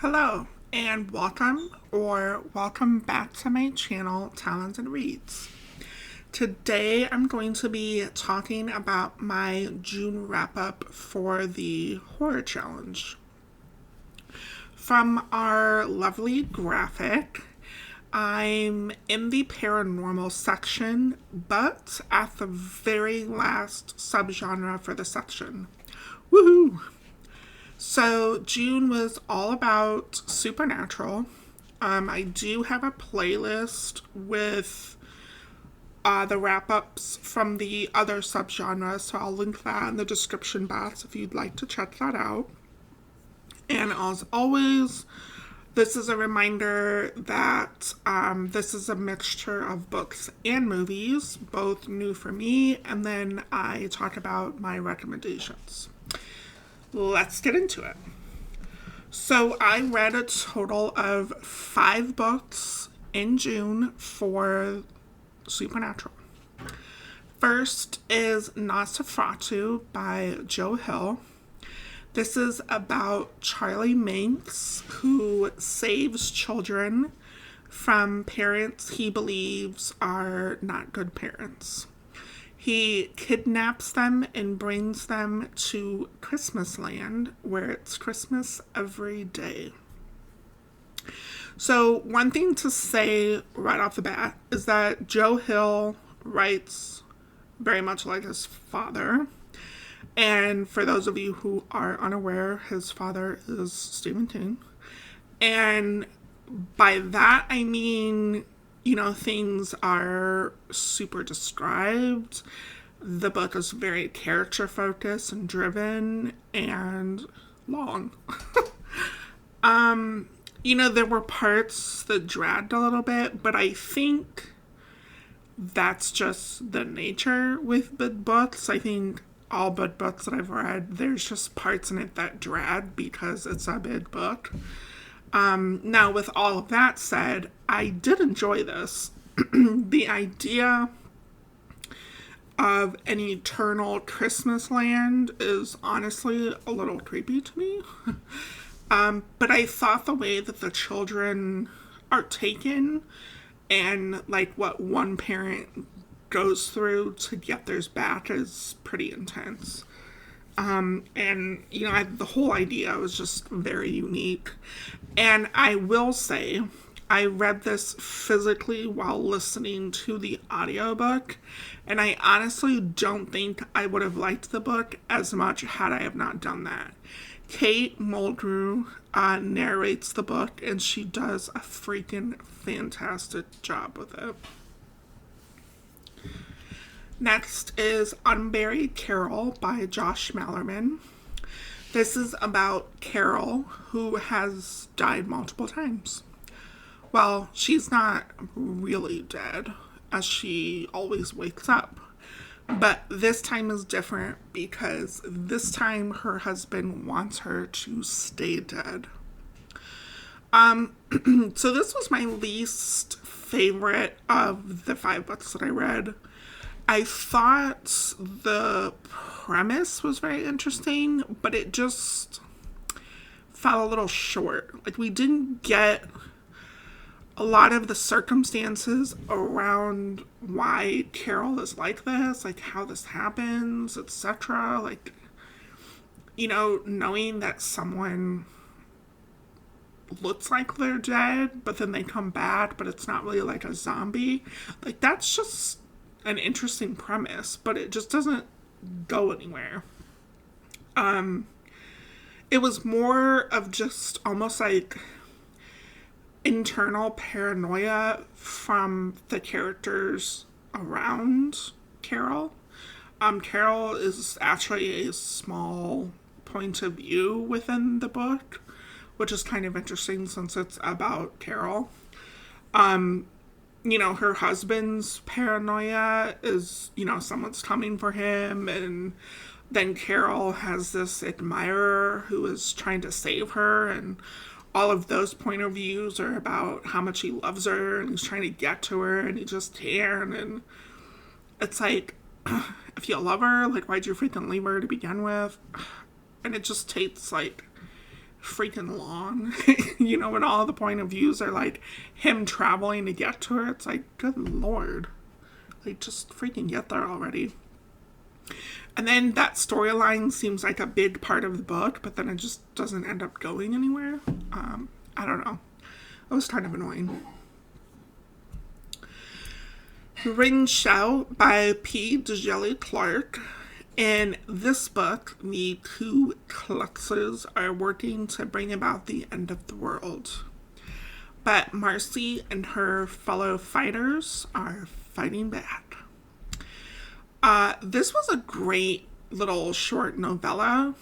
Hello and welcome back to my channel, Talented Reads. Today I'm going to be talking about my June wrap-up for the Horror Challenge. From our lovely graphic, I'm in the paranormal section, but at the very last subgenre for the section. Woohoo! So June was all about supernatural. I do have a playlist with the wrap-ups from the other subgenres, so I'll link that in the description box if you'd like to check that out. And as always, this is a reminder that this is a mixture of books and movies, both new for me, and then I talk about my recommendations. Let's get into it. So I read a total of 5 books in June for Supernatural. First is Nosferatu by Joe Hill. This is about Charlie Manx, who saves children from parents he believes are not good parents. He kidnaps them and brings them to Christmas Land, where it's Christmas every day. So one thing to say right off the bat is that Joe Hill writes very much like his father. And for those of you who are unaware, his father is Stephen King. And by that I mean, things are super described. The book is very character focused and driven and long. There were parts that dragged a little bit, but I think that's just the nature with big books. I think all big books that I've read, there's just parts in it that drag because it's a big book. Now, with all of that said, I did enjoy this. The idea of an eternal Christmas land is honestly a little creepy to me. But I thought the way that the children are taken and like what one parent goes through to get theirs back is pretty intense. The whole idea was just very unique. And I will say, I read this physically while listening to the audiobook, and I honestly don't think I would have liked the book as much had I have not done that. Kate Mulgrew narrates the book, and she does a freaking fantastic job with it. Next is Unburied Carol by Josh Malerman. This is about Carol, who has died multiple times. Well, she's not really dead, as she always wakes up. But this time is different because this time her husband wants her to stay dead. So this was my least favorite of the 5 books that I read. I thought the premise was very interesting, but it just fell a little short. Like, we didn't get a lot of the circumstances around why Carol is like this, like how this happens, etc. Like, knowing that someone looks like they're dead, but then they come back, but it's not really like a zombie. Like, that's just an interesting premise, but it just doesn't go anywhere. It was more of just almost like internal paranoia from the characters around Carol. Carol is actually a small point of view within the book, which is kind of interesting since it's about Carol. Her husband's paranoia is, someone's coming for him, and then Carol has this admirer who is trying to save her, and all of those point of views are about how much he loves her, and he's trying to get to her, and he just can't, and it's like, if you love her, like, why'd you freaking leave her to begin with? And it just takes, like, freaking long. You know, when all the point of views are like him traveling to get to her, it's like, good lord. Like, just freaking get there already. And then that storyline seems like a big part of the book, but then it just doesn't end up going anywhere. I don't know. It was kind of annoying. Ring Shout by P. Djeli Clark. In this book, the two Kluxes are working to bring about the end of the world. But Marcy and her fellow fighters are fighting back. This was a great little short novella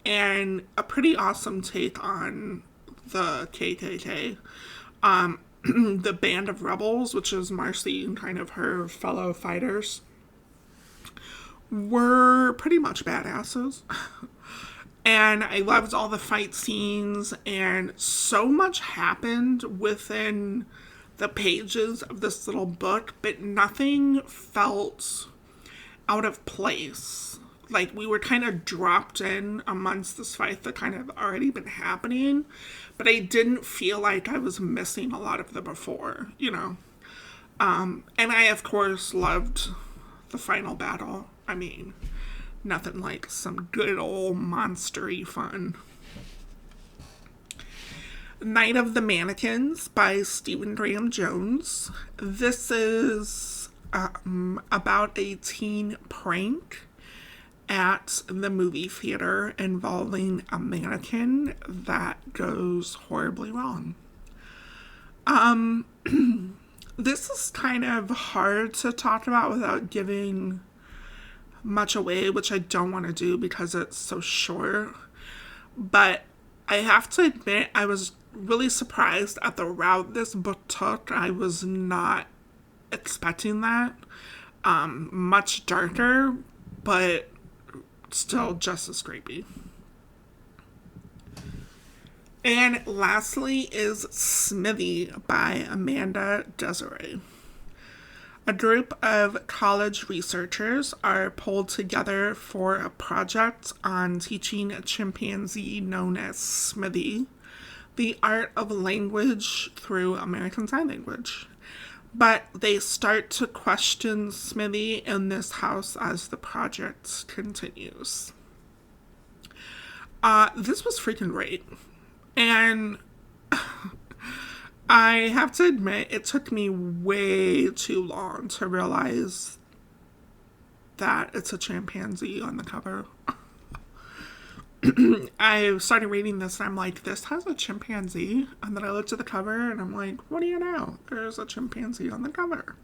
and a pretty awesome take on the KKK. The Band of Rebels, which is Marcy and kind of her fellow fighters, were pretty much badasses. And I loved all the fight scenes, and so much happened within the pages of this little book, but nothing felt out of place. Like, we were kind of dropped in amongst this fight that kind of already been happening, but I didn't feel like I was missing a lot of the before, you know. And I, of course, loved the final battle. I mean, nothing like some good old monstery fun. Night of the Mannequins by Stephen Graham Jones. This is about a teen prank at the movie theater involving a mannequin that goes horribly wrong. This is kind of hard to talk about without giving much away, which I don't want to do because it's so short. But I have to admit, I was really surprised at the route this book took. I was not expecting that. Much darker, but still just as creepy. And lastly is Smithy by Amanda Desiree. A group of college researchers are pulled together for a project on teaching a chimpanzee known as Smithy the art of language through American Sign Language. But they start to question Smithy in this house as the project continues. This was freaking great. And I have to admit, it took me way too long to realize that it's a chimpanzee on the cover. I started reading this and I'm like, this has a chimpanzee. And then I looked at the cover and I'm like, what do you know? There's a chimpanzee on the cover.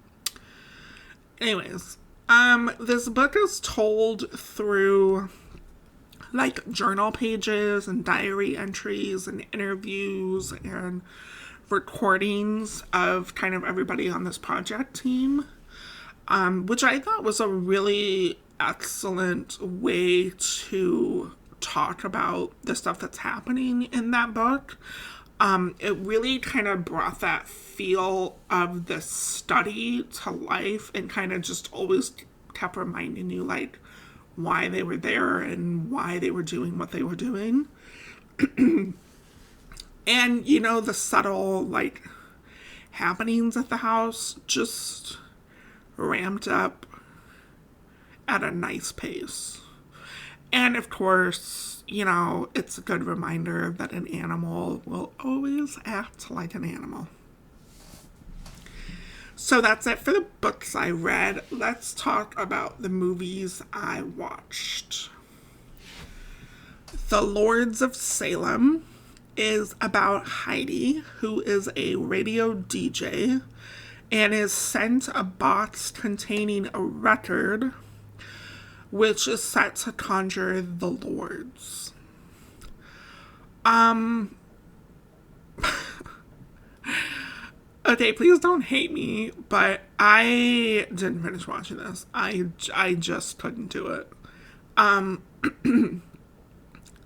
Anyways, this book is told through like journal pages and diary entries and interviews and recordings of kind of everybody on this project team, which I thought was a really excellent way to talk about the stuff that's happening in that book. It really kind of brought that feel of the study to life and kind of just always kept reminding you like why they were there and why they were doing what they were doing. And, you know, the subtle, like, happenings at the house just ramped up at a nice pace. And, of course, you know, it's a good reminder that an animal will always act like an animal. So that's it for the books I read. Let's talk about the movies I watched. The Lords of Salem is about Heidi, who is a radio DJ and is sent a box containing a record which is set to conjure the Lords. Okay, please don't hate me, but I didn't finish watching this. I just couldn't do it. I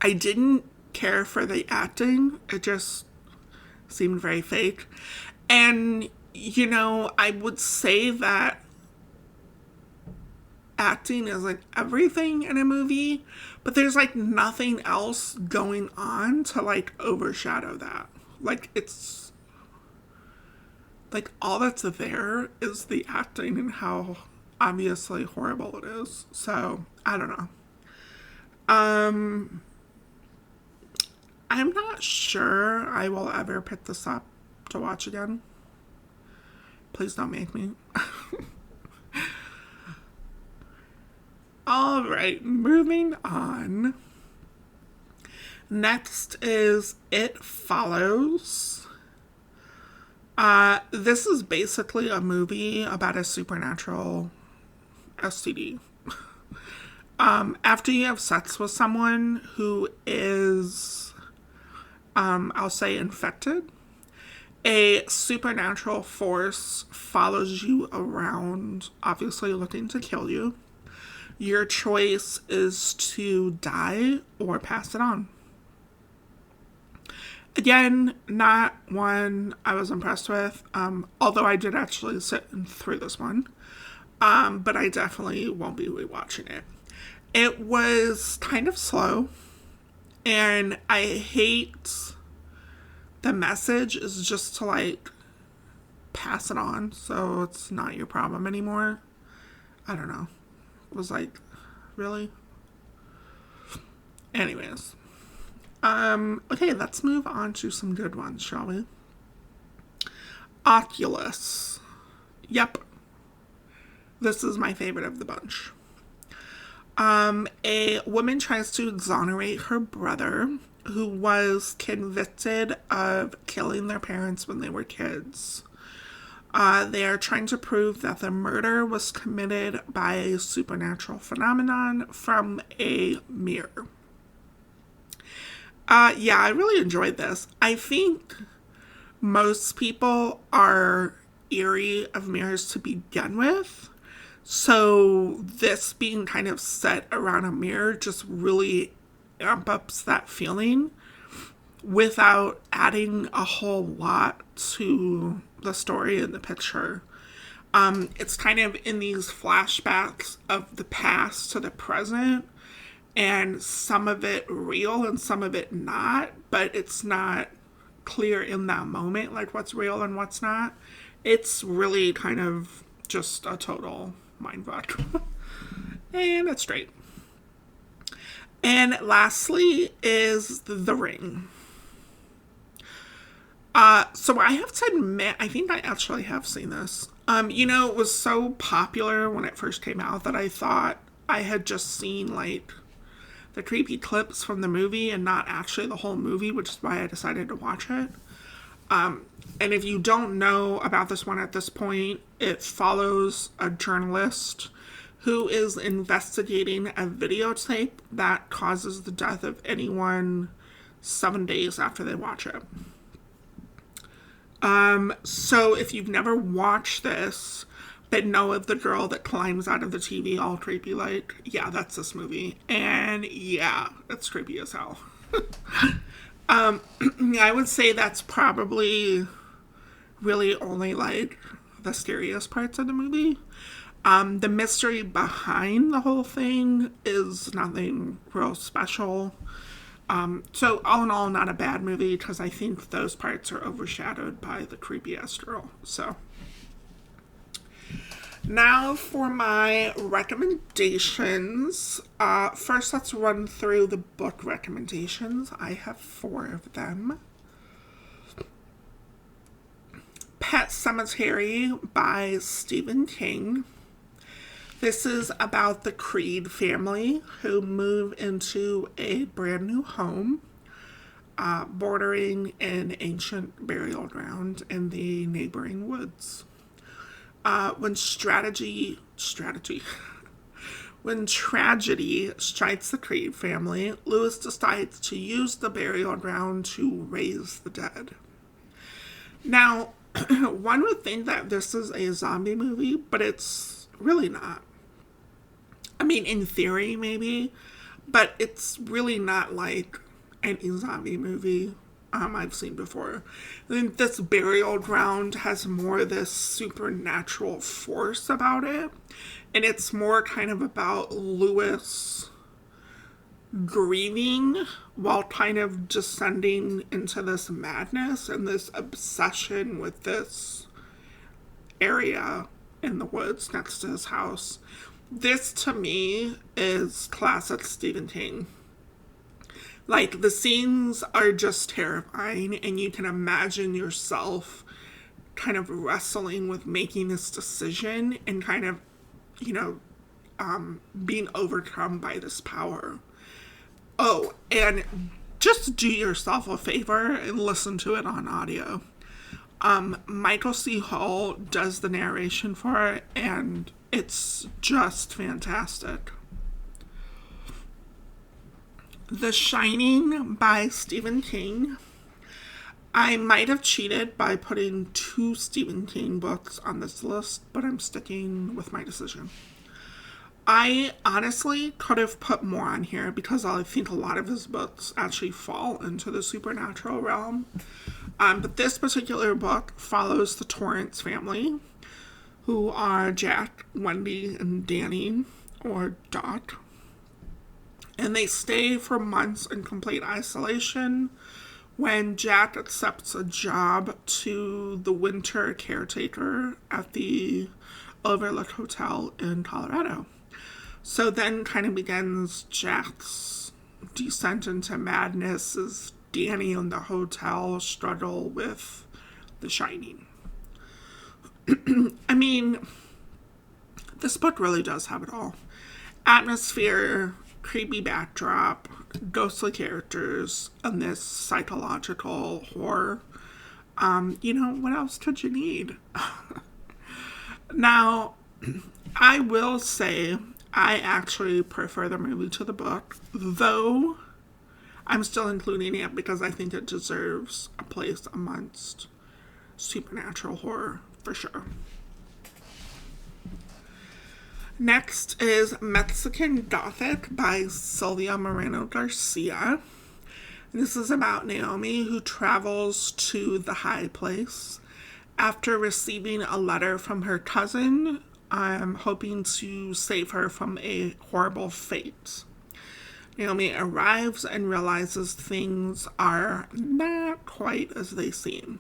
didn't care for the acting. It just seemed very fake. And, you know, I would say that acting isn't everything in a movie, But there's like nothing else going on to like overshadow that. Like it's like all that's there is the acting and how obviously horrible it is. So I don't know. I'm not sure I will ever pick this up to watch again. Please don't make me. All right, moving on. Next is It Follows. This is basically a movie about a supernatural STD. After you have sex with someone who is, I'll say, infected, a supernatural force follows you around, obviously looking to kill you. Your choice is to die or pass it on. Again, not one I was impressed with, although I did actually sit through this one. But I definitely won't be rewatching it. It was kind of slow, and I hate the message is just to like pass it on so it's not your problem anymore. I don't know. It was like, really? Anyways. Okay, let's move on to some good ones, shall we? Oculus. Yep. This is my favorite of the bunch. A woman tries to exonerate her brother, who was convicted of killing their parents when they were kids. They are trying to prove that the murder was committed by a supernatural phenomenon from a mirror. Yeah, I really enjoyed this. I think most people are eerie of mirrors to begin with. So this being kind of set around a mirror just really amp ups that feeling without adding a whole lot to the story and the picture. It's kind of in these flashbacks of the past to the present, and some of it real and some of it not, but it's not clear in that moment like what's real and what's not. It's really kind of just a total mindfuck. And it's straight. And lastly is The Ring. So I have to admit, I think I actually have seen this. It was so popular when it first came out that I thought I had just seen like the creepy clips from the movie and not actually the whole movie, which is why I decided to watch it. And if you don't know about this one at this point, it follows a journalist who is investigating a videotape that causes the death of anyone 7 days after they watch it. So if you've never watched this, but know of the girl that climbs out of the TV all creepy like, yeah, that's this movie. And yeah, it's creepy as hell. I would say that's probably really only like the scariest parts of the movie. The mystery behind the whole thing is nothing real special. So all in all, not a bad movie because I think those parts are overshadowed by the creepy ass girl. So now for my recommendations. First, let's run through the book recommendations. I have 4 of them. Pet Sematary by Stephen King. This is about the Creed family who move into a brand new home bordering an ancient burial ground in the neighboring woods. When tragedy strikes the Creed family, Lewis decides to use the burial ground to raise the dead. Now, one would think that this is a zombie movie, but it's really not. I mean, in theory, maybe, but it's really not like any zombie movie I've seen before. I think this burial ground has more of this supernatural force about it, and it's more kind of about Lewis grieving while kind of descending into this madness and this obsession with this area in the woods next to his house. This to me is classic Stephen King. Like, the scenes are just terrifying, and you can imagine yourself kind of wrestling with making this decision and kind of, being overcome by this power. Oh, and just do yourself a favor and listen to it on audio. Michael C. Hall does the narration for it, and it's just fantastic. The Shining by Stephen King. I might have cheated by putting 2 Stephen King books on this list, but I'm sticking with my decision. I honestly could have put more on here because I think a lot of his books actually fall into the supernatural realm. But this particular book follows the Torrance family, who are Jack, Wendy, and Danny, or Dot. And they stay for months in complete isolation when Jack accepts a job to the winter caretaker at the Overlook Hotel in Colorado. So then kind of begins Jack's descent into madness as Danny and the hotel struggle with The Shining. I mean, this book really does have it all. Atmosphere, creepy backdrop, ghostly characters, and this psychological horror. What else could you need? Now, I will say I actually prefer the movie to the book, though I'm still including it because I think it deserves a place amongst supernatural horror, for sure. Next is Mexican Gothic by Silvia Moreno Garcia. This is about Naomi, who travels to the high place after receiving a letter from her cousin, hoping to save her from a horrible fate. Naomi arrives and realizes things are not quite as they seem.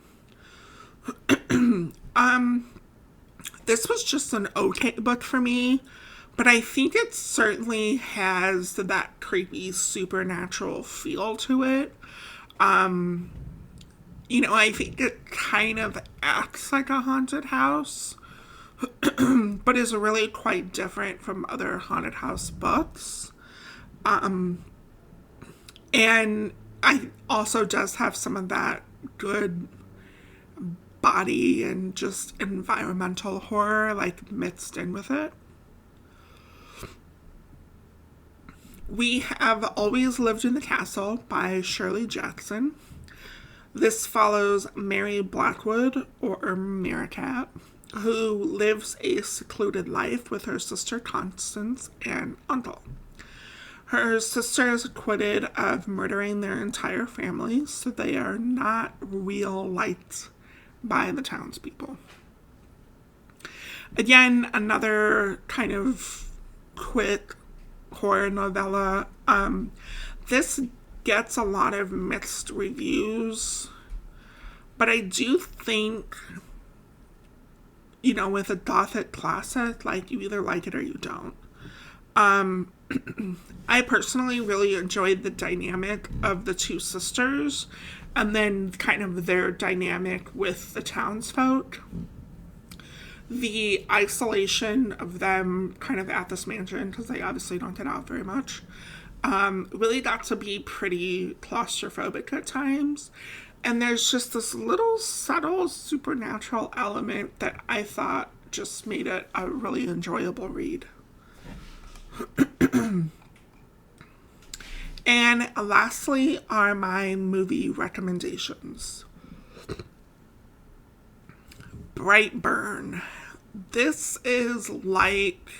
This was just an okay book for me, but I think it certainly has that creepy supernatural feel to it. I think it kind of acts like a haunted house, but is really quite different from other haunted house books. And I also does have some of that good body and just environmental horror like mixed in with it. We Have Always Lived in the Castle by Shirley Jackson. This follows Mary Blackwood, or Maricat, who lives a secluded life with her sister Constance and uncle. Her sister is acquitted of murdering their entire family, so they are not real liked by the townspeople. Again, another kind of quick horror novella. This gets a lot of mixed reviews, but I do think, with a Gothic classic, like, you either like it or you don't. I personally really enjoyed the dynamic of the 2 sisters and then kind of their dynamic with the townsfolk. The isolation of them kind of at this mansion, because they obviously don't get out very much, really got to be pretty claustrophobic at times. And there's just this little subtle supernatural element that I thought just made it a really enjoyable read. And lastly are my movie recommendations. Brightburn. This is like,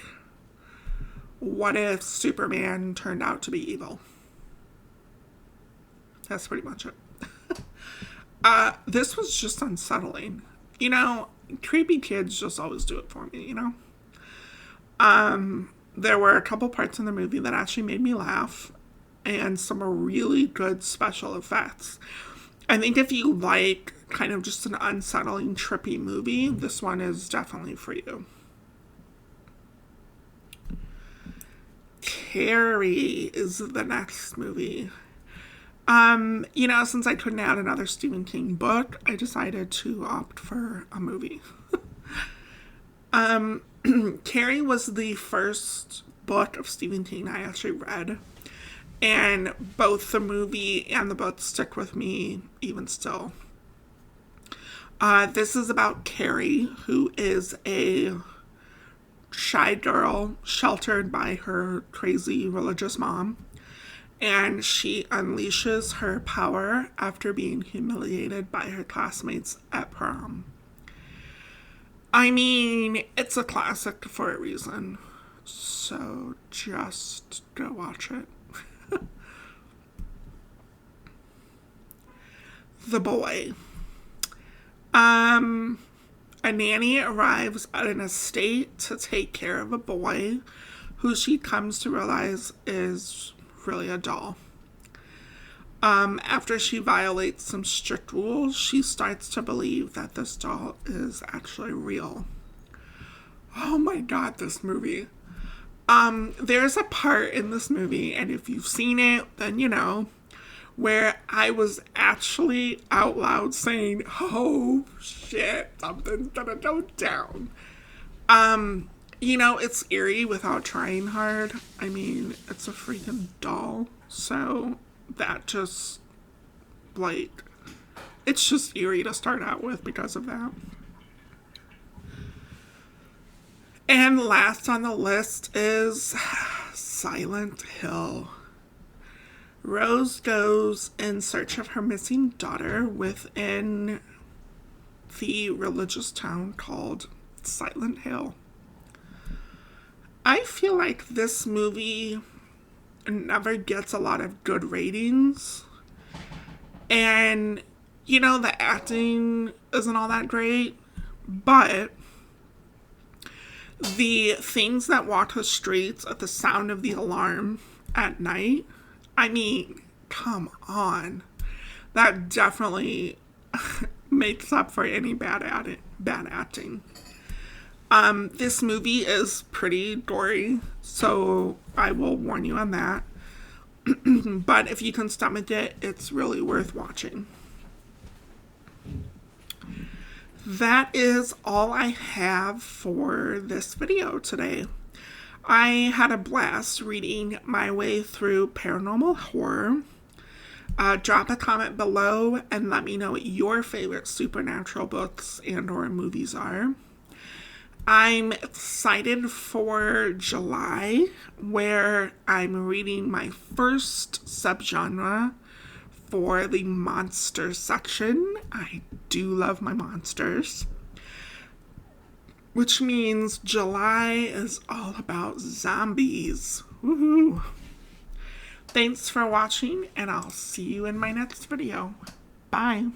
what if Superman turned out to be evil? That's pretty much it. This was just unsettling. Creepy kids just always do it for me, There were a couple parts in the movie that actually made me laugh. and some really good special effects. I think if you like kind of just an unsettling, trippy movie, this one is definitely for you. Carrie is the next movie. Since I couldn't add another Stephen King book, I decided to opt for a movie. Carrie was the first book of Stephen King I actually read, and both the movie and the book stick with me even still. This is about Carrie, who is a shy girl sheltered by her crazy religious mom, and she unleashes her power after being humiliated by her classmates at prom. I mean, it's a classic for a reason, so just go watch it. The Boy. A nanny arrives at an estate to take care of a boy who she comes to realize is really a doll. After she violates some strict rules, she starts to believe that this doll is actually real. Oh my god, this movie. There's a part in this movie, and if you've seen it, then you know, where I was actually out loud saying, oh shit, something's gonna go down. It's eerie without trying hard. I mean, it's a freaking doll, so that just, it's just eerie to start out with because of that. And last on the list is Silent Hill. Rose goes in search of her missing daughter within the religious town called Silent Hill. I feel like this movie never gets a lot of good ratings. And, the acting isn't all that great. But the things that walk the streets at the sound of the alarm at night, I mean, come on. That definitely makes up for any bad acting. This movie is pretty gory, so I will warn you on that. But if you can stomach it, it's really worth watching. That is all I have for this video today. I had a blast reading my way through paranormal horror. Drop a comment below and let me know what your favorite supernatural books and or movies are. I'm excited for July, where I'm reading my first subgenre for the monster section. I do love my monsters. Which means July is all about zombies. Woohoo! Thanks for watching, and I'll see you in my next video. Bye!